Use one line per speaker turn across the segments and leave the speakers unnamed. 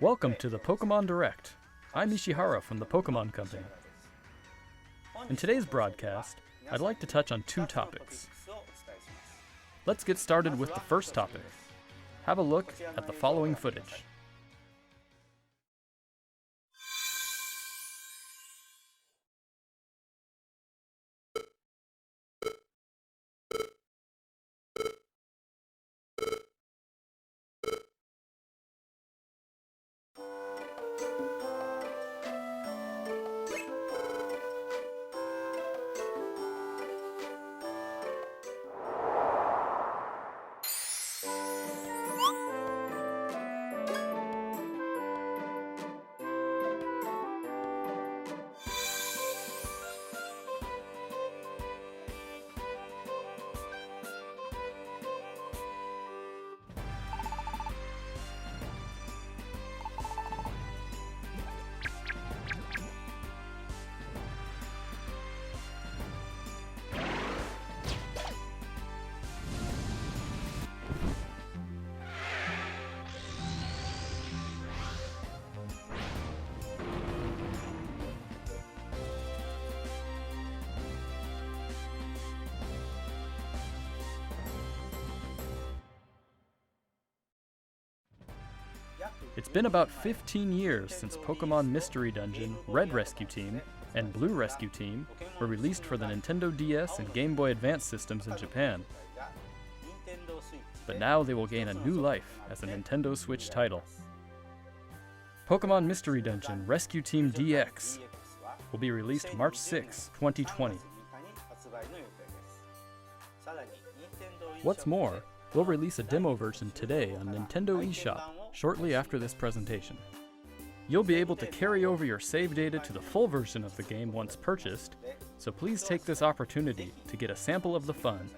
Welcome to the Pokemon Direct. I'm Ishihara from the Pokemon Company. In today's broadcast, I'd like to touch on two topics. Let's get started with the first topic. Have a look at the following footage. It's been about 15 years since Pokemon Mystery Dungeon, Red Rescue Team, and Blue Rescue Team were released for the Nintendo DS and Game Boy Advance systems in Japan. But now they will gain a new life as a Nintendo Switch title. Pokemon Mystery Dungeon Rescue Team DX will be released March 6, 2020. What's more, we'll release a demo version today on Nintendo eShop shortly after this presentation. You'll be able to carry over your save data to the full version of the game once purchased, so please take this opportunity to get a sample of the fun.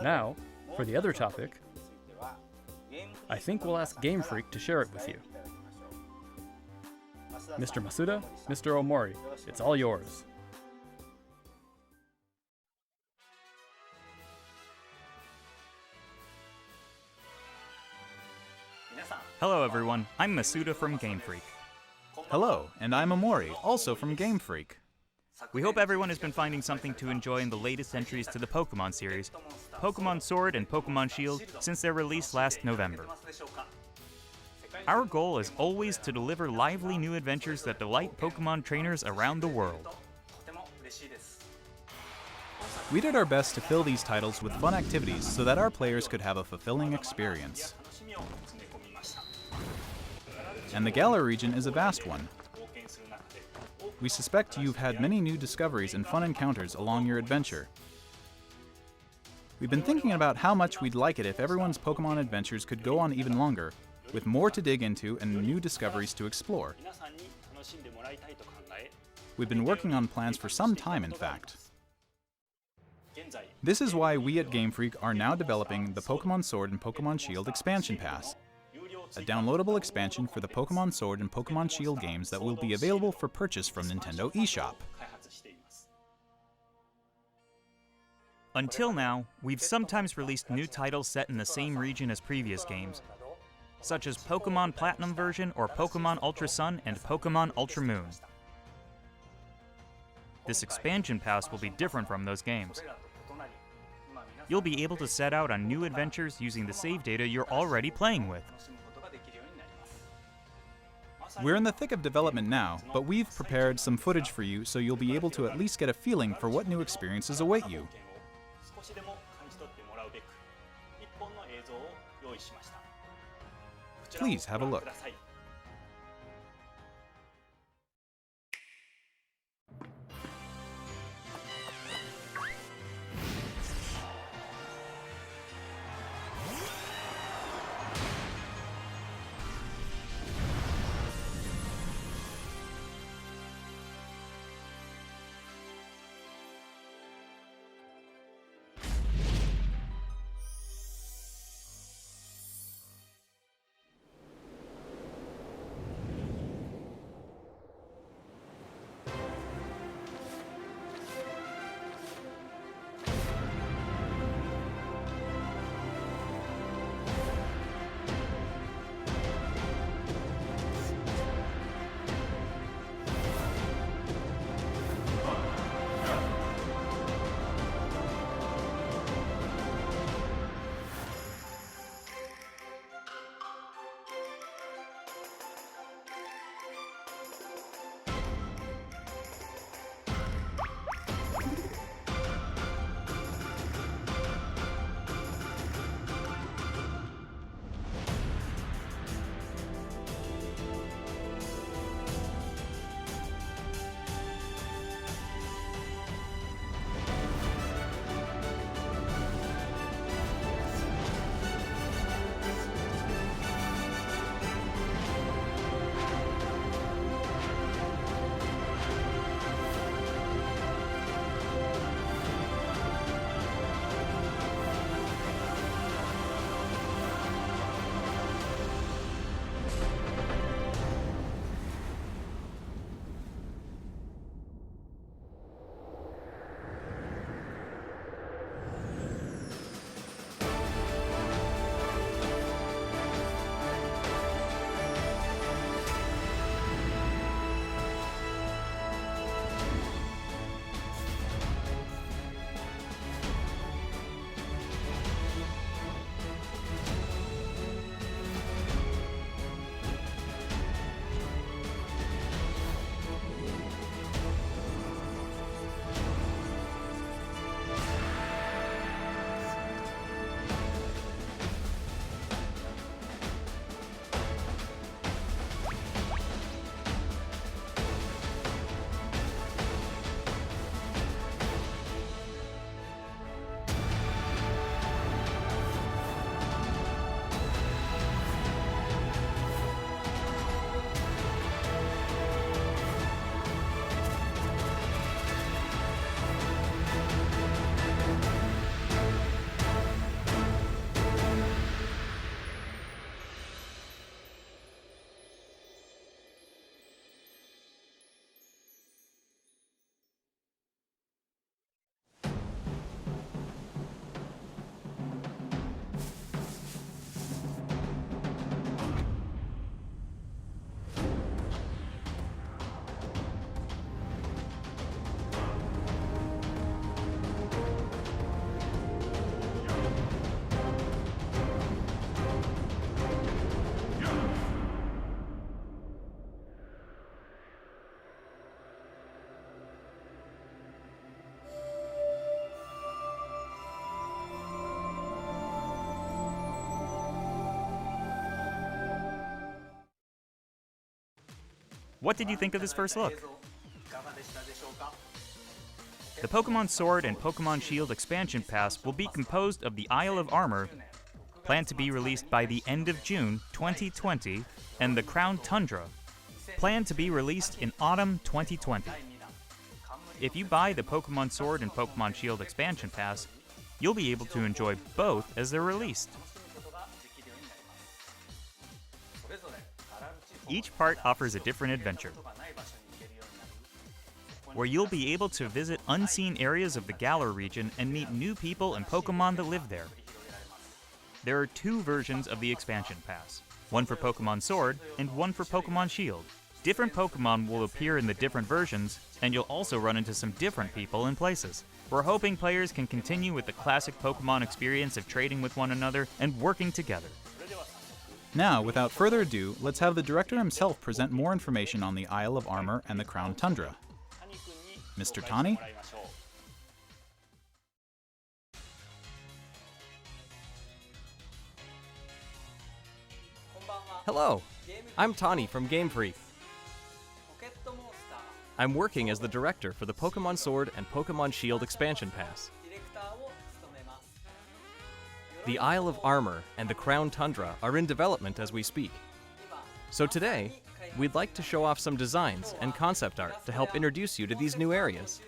Now, for the other topic, I think we'll ask Game Freak to share it with you. Mr. Masuda, Mr. Omori, it's all yours.
Hello everyone, I'm Masuda from Game Freak.
Hello, and I'm Omori, also from Game Freak.
We hope everyone has been finding something to enjoy in the latest entries to the Pokemon series, Pokemon Sword and Pokemon Shield, since their release last November. Our goal is always to deliver lively new adventures that delight Pokemon trainers around the world.
We did our best to fill these titles with fun activities so that our players could have a fulfilling experience. And the Galar region is a vast one. We suspect you've had many new discoveries and fun encounters along your adventure. We've been thinking about how much we'd like it if everyone's Pokemon adventures could go on even longer, with more to dig into and new discoveries to explore. We've been working on plans for some time, in fact. This is why we at Game Freak are now developing the Pokemon Sword and Pokemon Shield Expansion Pass, a downloadable expansion for the Pokemon Sword and Pokemon Shield games that will be available for purchase from Nintendo eShop.
Until now, we've sometimes released new titles set in the same region as previous games, such as Pokemon Platinum version or Pokemon Ultra Sun and Pokemon Ultra Moon. This expansion pass will be different from those games. You'll be able to set out on new adventures using the save data you're already playing with.
We're in the thick of development now, but we've prepared some footage for you so you'll be able to at least get a feeling for what new experiences await you. Please have a look.
What did you think of this first look? The Pokemon Sword and Pokemon Shield expansion pass will be composed of the Isle of Armor, planned to be released by the end of June 2020, and the Crown Tundra, planned to be released in autumn 2020. If you buy the Pokemon Sword and Pokemon Shield expansion pass, you'll be able to enjoy both as they're released. Each part offers a different adventure, where you'll be able to visit unseen areas of the Galar region and meet new people and Pokemon that live there. There are 2 versions of the expansion pass, one for Pokemon Sword and one for Pokemon Shield. Different Pokemon will appear in the different versions, and you'll also run into some different people and places. We're hoping players can continue with the classic Pokemon experience of trading with one another and working together.
Now, without further ado, let's have the director himself present more information on the Isle of Armor and the Crown Tundra. Mr. Tani?
Hello, I'm Tani from Game Freak. I'm working as the director for the Pokemon Sword and Pokemon Shield expansion pass. The Isle of Armor and the Crown Tundra are in development as we speak. So today, we'd like to show off some designs and concept art to help introduce you to these new areas.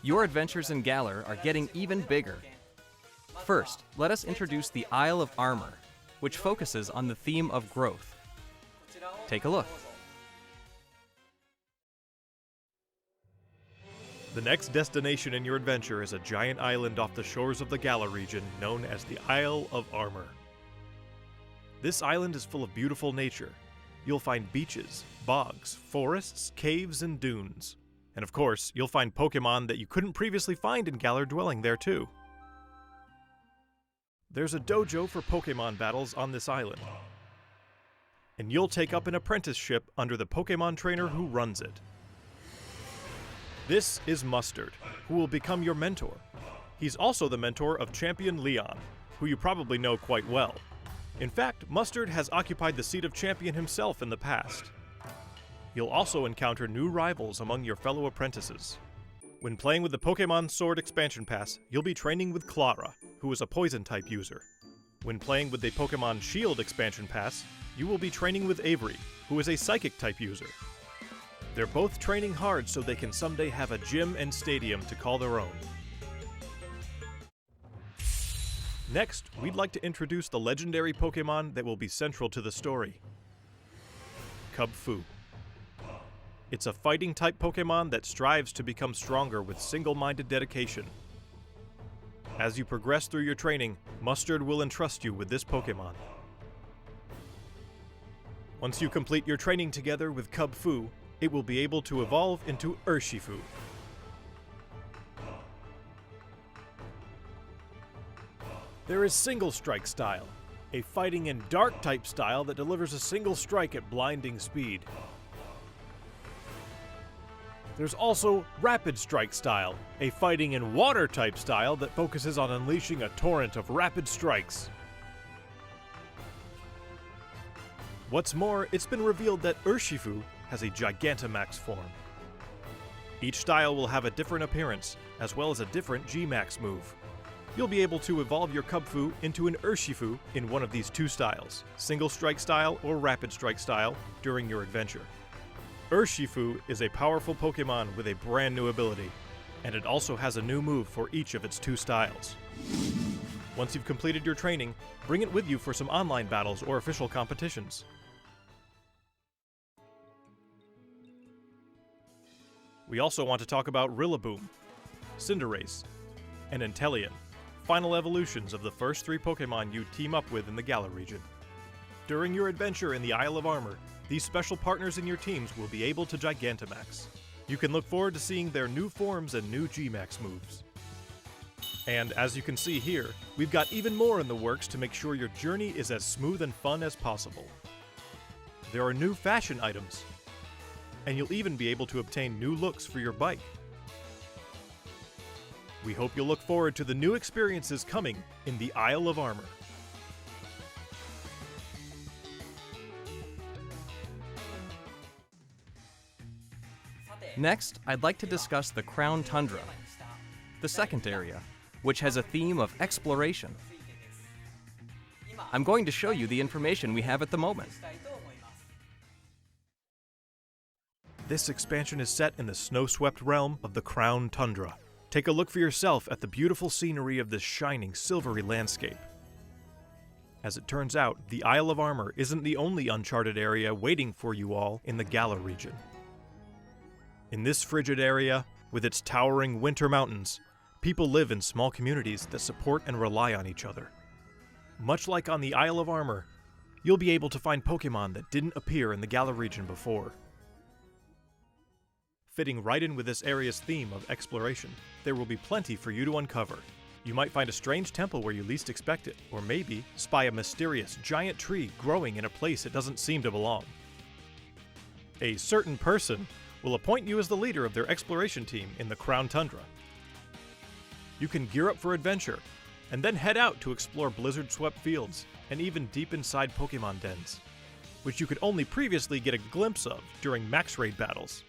Your adventures in Galar are getting even bigger. First, let us introduce the Isle of Armor, which focuses on the theme of growth. Take a look.
The next destination in your adventure is a giant island off the shores of the Galar region known as the Isle of Armor. This island is full of beautiful nature. You'll find beaches, bogs, forests, caves, and dunes. And of course, you'll find Pokemon that you couldn't previously find in Galar dwelling there too. There's a dojo for Pokemon battles on this island. And you'll take up an apprenticeship under the Pokemon trainer who runs it. This is Mustard, who will become your mentor. He's also the mentor of Champion Leon, who you probably know quite well. In fact, Mustard has occupied the seat of champion himself in the past. You'll also encounter new rivals among your fellow apprentices. When playing with the Pokemon Sword expansion pass, you'll be training with Clara, who is a poison-type user. When playing with the Pokemon Shield expansion pass, you will be training with Avery, who is a Psychic-type user. They're both training hard so they can someday have a gym and stadium to call their own. Next, we'd like to introduce the legendary Pokemon that will be central to the story. Cub Foo. It's a fighting-type Pokemon that strives to become stronger with single-minded dedication. As you progress through your training, Mustard will entrust you with this Pokemon. Once you complete your training together with Cub Foo, it will be able to evolve into Urshifu. There is Single Strike style, a fighting and dark type style that delivers a single strike at blinding speed. There's also Rapid Strike style, a fighting and water type style that focuses on unleashing a torrent of rapid strikes. What's more, it's been revealed that Urshifu has a Gigantamax form. Each style will have a different appearance, as well as a different G-Max move. You'll be able to evolve your Cub Foo into an Urshifu in one of these 2 styles, Single Strike style or Rapid Strike style, during your adventure. Urshifu is a powerful Pokemon with a brand new ability, and it also has a new move for each of its 2 styles. Once you've completed your training, bring it with you for some online battles or official competitions. We also want to talk about Rillaboom, Cinderace, and Inteleon, final evolutions of the first 3 Pokemon you team up with in the Galar region. During your adventure in the Isle of Armor, these special partners in your teams will be able to Gigantamax. You can look forward to seeing their new forms and new G-Max moves. And as you can see here, we've got even more in the works to make sure your journey is as smooth and fun as possible. There are new fashion items, and you'll even be able to obtain new looks for your bike. We hope you'll look forward to the new experiences coming in the Isle of Armor.
Next, I'd like to discuss the Crown Tundra, the second area, which has a theme of exploration. I'm going to show you the information we have at the moment.
This expansion is set in the snow-swept realm of the Crown Tundra. Take a look for yourself at the beautiful scenery of this shining, silvery landscape. As it turns out, the Isle of Armor isn't the only uncharted area waiting for you all in the Gala region. In this frigid area, with its towering winter mountains, people live in small communities that support and rely on each other. Much like on the Isle of Armor, you'll be able to find Pokémon that didn't appear in the Gala region before. Fitting right in with this area's theme of exploration, there will be plenty for you to uncover. You might find a strange temple where you least expect it, or maybe spy a mysterious giant tree growing in a place it doesn't seem to belong. A certain person will appoint you as the leader of their exploration team in the Crown Tundra. You can gear up for adventure, and then head out to explore blizzard-swept fields and even deep inside Pokémon dens, which you could only previously get a glimpse of during max raid battles.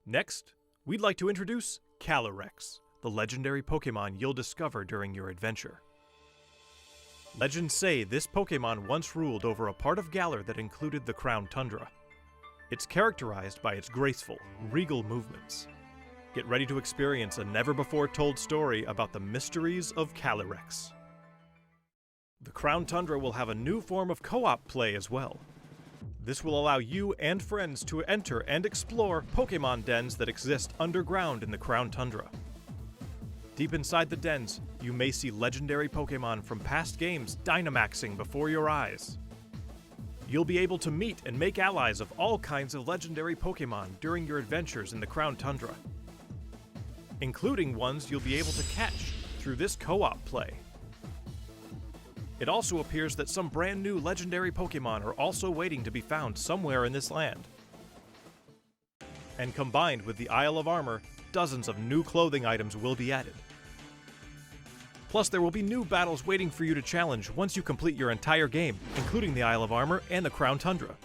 Next, we'd like to introduce Calyrex, the legendary Pokémon you'll discover during your adventure. Legends say this Pokémon once ruled over a part of Galar that included the Crown Tundra. It's characterized by its graceful, regal movements. Get ready to experience a never-before-told story about the mysteries of Calyrex. The Crown Tundra will have a new form of co-op play as well. This will allow you and friends to enter and explore Pokémon dens that exist underground in the Crown Tundra. Deep inside the dens, you may see legendary Pokémon from past games Dynamaxing before your eyes. You'll be able to meet and make allies of all kinds of legendary Pokémon during your adventures in the Crown Tundra, including ones you'll be able to catch through this co-op play. It also appears that some brand new legendary Pokémon are also waiting to be found somewhere in this land. And combined with the Isle of Armor, dozens of new clothing items will be added. Plus, there will be new battles waiting for you to challenge once you complete your entire game, including the Isle of Armor and the Crown Tundra.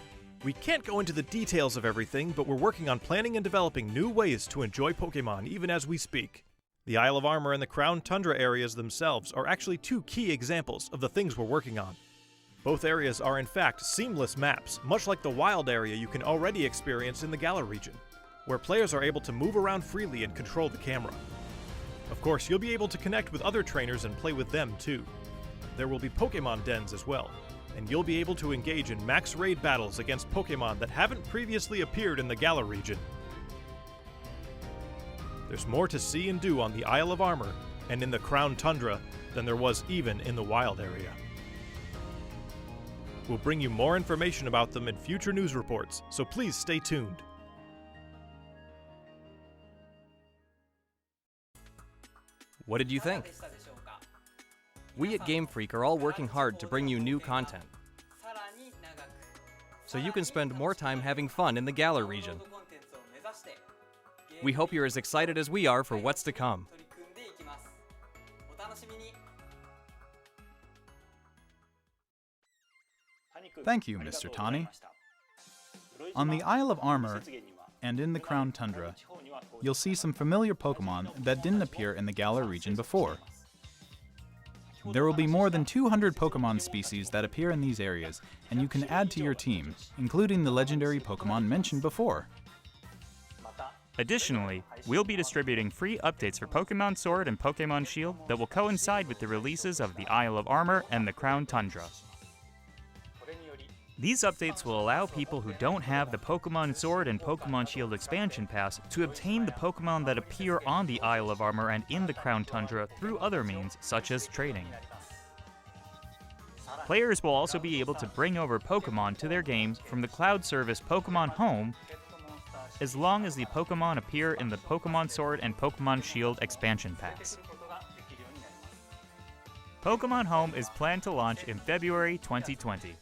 We can't go into the details of everything, but we're working on planning and developing new ways to enjoy Pokémon even as we speak. The Isle of Armor and the Crown Tundra areas themselves are actually two key examples of the things we're working on. Both areas are in fact seamless maps, much like the wild area you can already experience in the Gala region, where players are able to move around freely and control the camera. Of course, you'll be able to connect with other trainers and play with them too. There will be Pokémon dens as well, and you'll be able to engage in max raid battles against Pokémon that haven't previously appeared in the Gala region. There's more to see and do on the Isle of Armor and in the Crown Tundra than there was even in the wild area. We'll bring you more information about them in future news reports, so please stay tuned.
What did you think? We at Game Freak are all working hard to bring you new content, so you can spend more time having fun in the Galar region. We hope you're as excited as we are for what's to come.
Thank you, Mr. Tani. On the Isle of Armor and in the Crown Tundra, you'll see some familiar Pokémon that didn't appear in the Galar region before. There will be more than 200 Pokémon species that appear in these areas, and you can add to your team, including the legendary Pokémon mentioned before.
Additionally, we'll be distributing free updates for Pokémon Sword and Pokémon Shield that will coincide with the releases of the Isle of Armor and the Crown Tundra. These updates will allow people who don't have the Pokémon Sword and Pokémon Shield expansion pass to obtain the Pokémon that appear on the Isle of Armor and in the Crown Tundra through other means, such as trading. Players will also be able to bring over Pokémon to their games from the cloud service Pokémon Home, as long as the Pokémon appear in the Pokémon Sword and Pokémon Shield expansion packs. Pokémon Home is planned to launch in February 2020.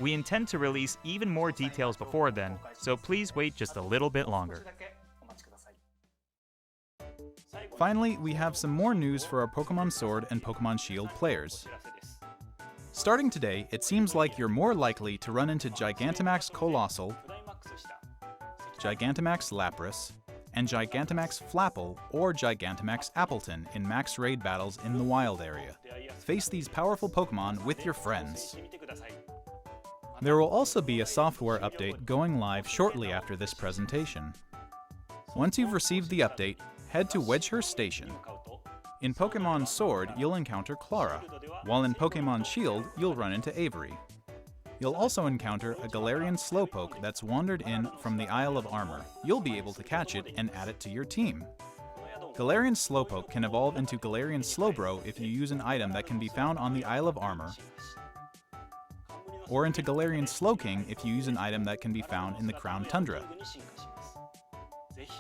We intend to release even more details before then, so please wait just a little bit longer.
Finally, we have some more news for our Pokémon Sword and Pokémon Shield players. Starting today, it seems like you're more likely to run into Gigantamax Colossal, Gigantamax Lapras, and Gigantamax Flapple or Gigantamax Appleton in max raid battles in the wild area. Face these powerful Pokemon with your friends. There will also be a software update going live shortly after this presentation. Once you've received the update, head to Wedgehurst Station. In Pokemon Sword, you'll encounter Clara, while in Pokemon Shield, you'll run into Avery. You'll also encounter a Galarian Slowpoke that's wandered in from the Isle of Armor. You'll be able to catch it and add it to your team. Galarian Slowpoke can evolve into Galarian Slowbro if you use an item that can be found on the Isle of Armor, or into Galarian Slowking if you use an item that can be found in the Crown Tundra.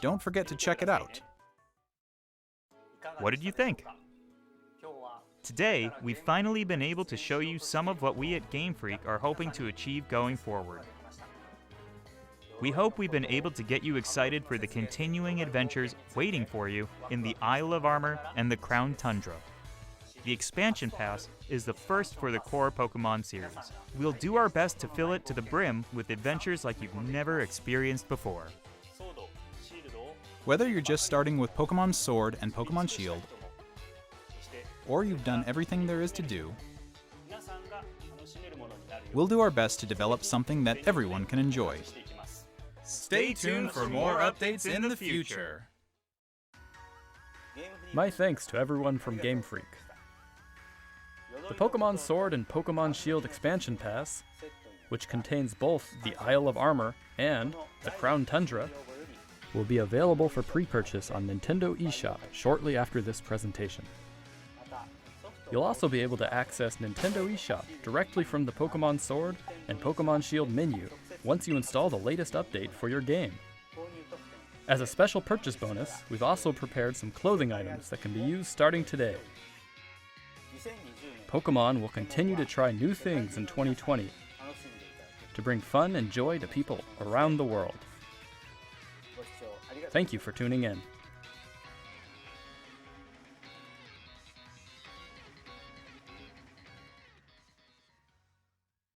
Don't forget to check it out.
What did you think? Today, we've finally been able to show you some of what we at Game Freak are hoping to achieve going forward. We hope we've been able to get you excited for the continuing adventures waiting for you in the Isle of Armor and the Crown Tundra. The expansion pass is the first for the core Pokemon series. We'll do our best to fill it to the brim with adventures like you've never experienced before.
Whether you're just starting with Pokemon Sword and Pokemon Shield, or you've done everything there is to do, we'll do our best to develop something that everyone can enjoy.
Stay tuned for more updates in the future.
My thanks to everyone from Game Freak. The Pokemon Sword and Pokemon Shield expansion pass, which contains both the Isle of Armor and the Crown Tundra, will be available for pre-purchase on Nintendo eShop shortly after this presentation. You'll also be able to access Nintendo eShop directly from the Pokemon Sword and Pokemon Shield menu once you install the latest update for your game. As a special purchase bonus, we've also prepared some clothing items that can be used starting today. Pokemon will continue to try new things in 2020 to bring fun and joy to people around the world. Thank you for tuning in.